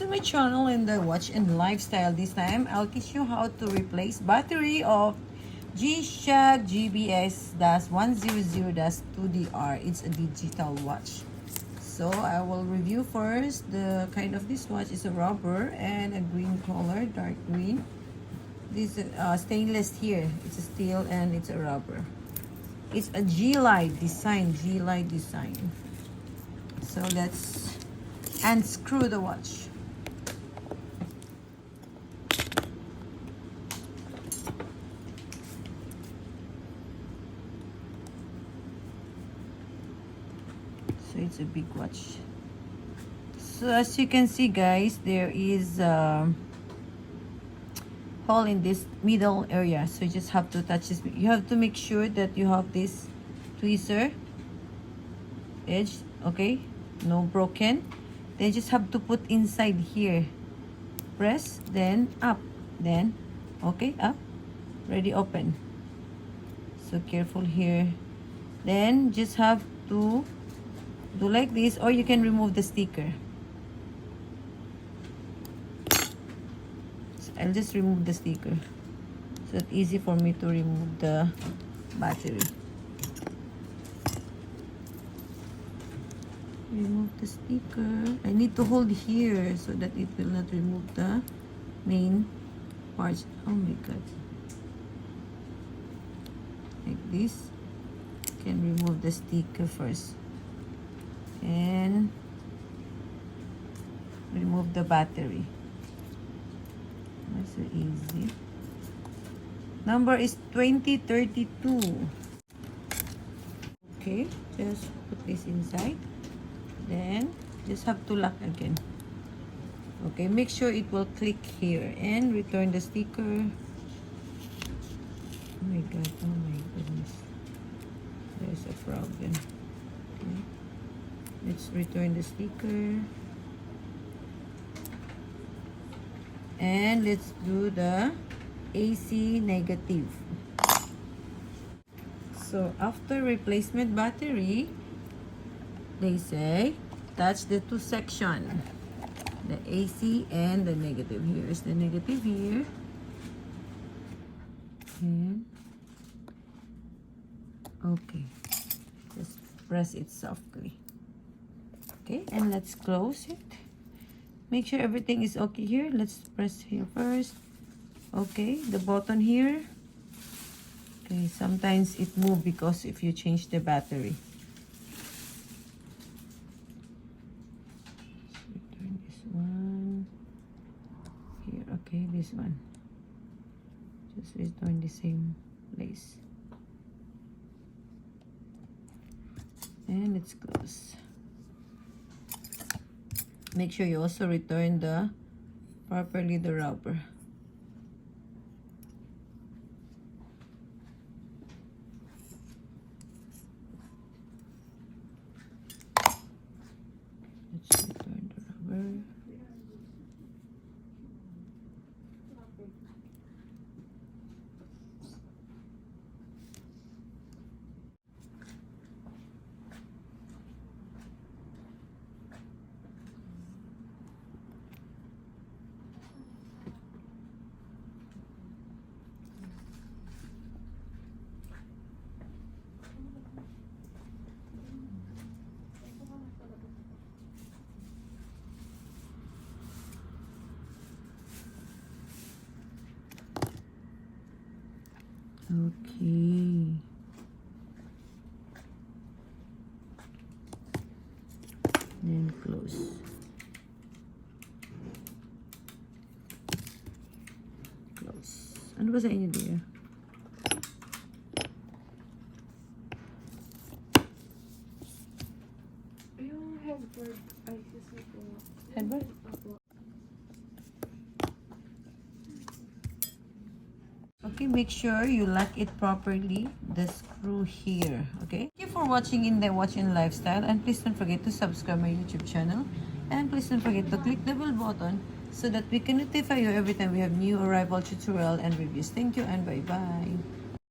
to my channel in the Watch and Lifestyle. This time, I'll teach you how to replace battery of G-Shock GBX-100-2DR. It's a digital watch. So, I will review first the kind of this watch is a rubber and a green color, dark green. This stainless here. It's a steel and it's a rubber. It's a G-Lite design. So, let's unscrew the watch. So it's a big watch. So as you can see, guys, there is a hole in this middle area. So you just have to touch this. You have to make sure that you have this tweezer edge, okay? No broken. Then just have to put inside here. Press, then up. Then, okay, up. Ready, open. So careful here. Then just have to do like this, or you can remove the sticker. So I'll just remove the sticker. So it's easy for me to remove the battery. Remove the sticker. I need to hold here so that it will not remove the main parts. Oh my god. Like this. You can remove the sticker first. And remove the battery. That's so easy. Number is 2032. Okay, just put this inside. Then just have to lock again. Okay, make sure it will click here and return the sticker. Oh my god, oh my goodness. There's a problem. Okay. Let's return the sticker. And let's do the AC negative. So after replacement battery, they say touch the two sections, the AC and the negative. Here is the negative here. And okay, just press it softly. Okay, and let's close it. Make sure everything is okay here. Let's press here first. Okay, the button here. Okay, sometimes it moves because if you change the battery. Return this one. Here, okay, this one. Just return the same place. And it's closed. Make sure you also return properly the rubber. Let's return the rubber. Okay. Then close. Close. Ano ba sa inyo dear? Yung headboard, ay, excuse me po. Headboard? Okay, make sure you lock it properly, the screw here, okay? Thank you for watching in the Watch and Lifestyle, and please don't forget to subscribe my YouTube channel, and please don't forget to click the bell button so that we can notify you every time we have new arrival tutorial and reviews. Thank you and bye-bye.